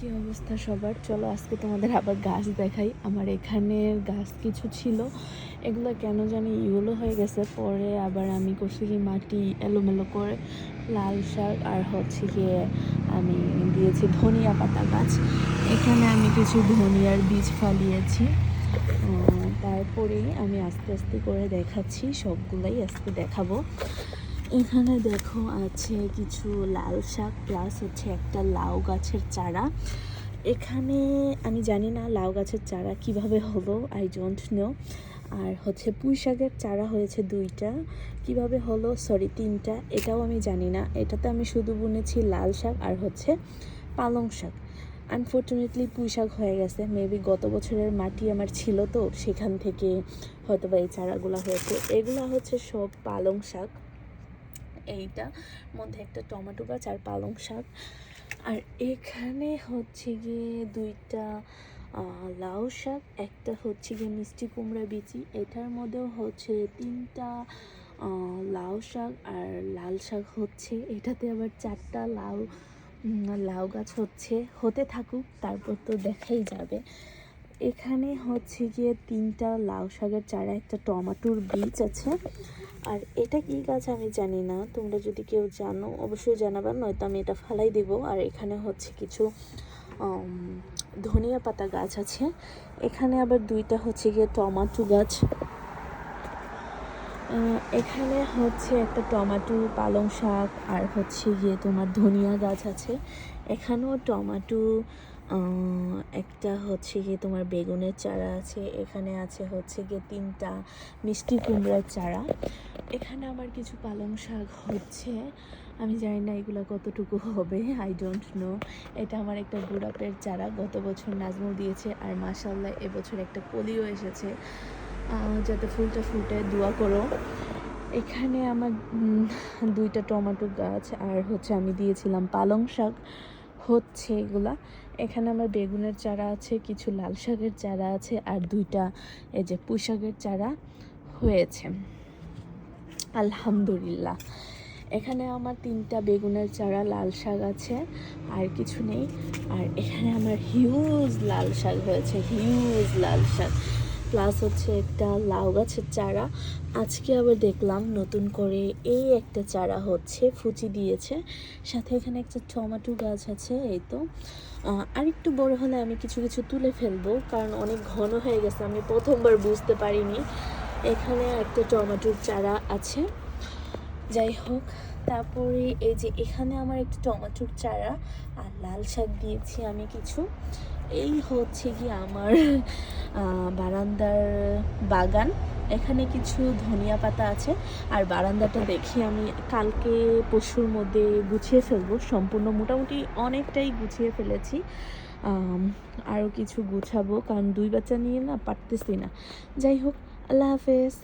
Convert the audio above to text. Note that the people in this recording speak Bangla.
কি অবস্থা সবার? চলো আজকে তোমাদের আবার গাছ দেখাই। আমার এখানে গাছ কিছু ছিল, এগুলো কেন জানি ইয়েলো হয়ে গেছে। পরে আবার আমি করছি কি মাটি এলোমেলো করে লাল শাক আর হচ্ছে গিয়ে আমি দিয়েছি ধনিয়া পাতা গাছ। এখানে আমি কিছু ধনিয়ার বীজ ফালিয়েছি। তারপরেই আমি আস্তে আস্তে করে দেখাচ্ছি, সবগুলাই আজকে দেখাবো। এখানে দেখো আছে কিছু লাল শাক প্লাস হচ্ছে একটা লাউ গাছের চারা। এখানে আমি জানি না লাউ গাছের চারা কিভাবে হলো, আই ডোন্ট নো। আর হচ্ছে পুঁই শাকের চারা হয়েছে 2টা, কিভাবে হলো, সরি 3টা, এটাও আমি জানি না। এটাতে আমি শুধু বুনেছি লাল শাক আর হচ্ছে পালং শাক। আনফর্চুনেটলি পুঁই শাক হয়ে গেছে, মেবি গত বছরের মাটি আমার ছিল তো সেখান থেকে হয়তো বা এই চারাগুলো হয়েছে। এগুলো হচ্ছে সব পালং শাক, এইটা মধ্যে একটা টমেটো গাছ আর পালং শাক। আর এখানে হচ্ছে গিয়ে 2টা লাউ শাক, একটা হচ্ছে গিয়ে মিষ্টি কুমড়া বিচি। এটার মধ্যেও হচ্ছে 3টা লাউ শাক আর লাল শাক হচ্ছে। এটাতে আবার 4টা লাউ গাছ হতে থাকুক, তারপর তো দেখাই যাবে। এখানে হচ্ছে গিয়ে 3টা লাউ শাকের চারা, একটা টমেটোর বীজ আছে। আর এটা কি গাছ আমি জানি না, তোমরা যদি কেউ জানো অবশ্যই জানাবা, নয়তো আমি এটা ফালাই দেব। আর এখানে হচ্ছে কিছু ধনিয়া পাতা গাছ আছে। এখানে আবার 2টা হচ্ছে গিয়ে টমেটো গাছ। এখানে হচ্ছে একটা টমেটো, পালং শাক আর হচ্ছে গিয়ে তোমার ধনিয়া গাছ আছে। এখানেও টমেটো, একটা হচ্ছে গিয়ে তোমার বেগুনের চারা আছে। এখানে আছে হচ্ছে গিয়ে 3টা মিষ্টি কুমড়ার চারা। এখানে আমার কিছু পালং শাক হচ্ছে, আমি জানি না এগুলো কতটুকু হবে, আই ডোন্ট নো। এটা আমার একটা গোলাপের চারা, গত বছর নাজমুল দিয়েছে। আর মাশাআল্লাহ এবছর একটা কলিও এসেছে, যাতে ফুলটা ফুটে দোয়া করো। এখানে আমার 2টা টমেটো গাছ আর হচ্ছে আমি দিয়েছিলাম পালং শাক হচ্ছে এগুলা। এখানে আমার বেগুনের চারা আছে, কিছু লাল শাকের চারা আছে আর 2টা এই যে পুঁই শাকের চারা হয়েছে আলহামদুলিল্লাহ। এখানে আমার 3টা বেগুনের চারা, লাল শাক আছে, আর কিছু নেই। আর এখানে আমার হিউজ লাল শাক হয়েছে, হিউজ লাল শাক, প্লাস হচ্ছে একটা লাউ গাছের চারা। আজকে আবার দেখলাম নতুন করে এই একটা চারা হচ্ছে ফুচি দিয়েছে, সাথে এখানে একটা টমেটো গাছ আছে। এই তো আর একটু বড় হলে আমি কিছু কিছু তুলে ফেলবো, কারণ অনেক ঘন হয়ে গেছে, আমি প্রথমবার বুঝতে পারিনি। এখানে একটা টমেটোর চারা আছে, যাই হোক। তারপরে এই যে এখানে আমার একটা টমেটোর চারা আর লাল শাক দিয়েছি আমি কিছু। এই হচ্ছে কি আমার বারান্দার বাগান। এখানে কিছু ধনিয়া পাতা আছে। আর বারান্দাটা দেখি আমি কালকে পরশুর মধ্যে গুছিয়ে ফেলবো সম্পূর্ণ, মোটামুটি অনেকটাই গুছিয়ে ফেলেছি। আরও কিছু গুছাবো, কারণ 2 বাচ্চা নিয়ে না পারতেছি না। যাই হোক, আল্লাহ হাফেজ।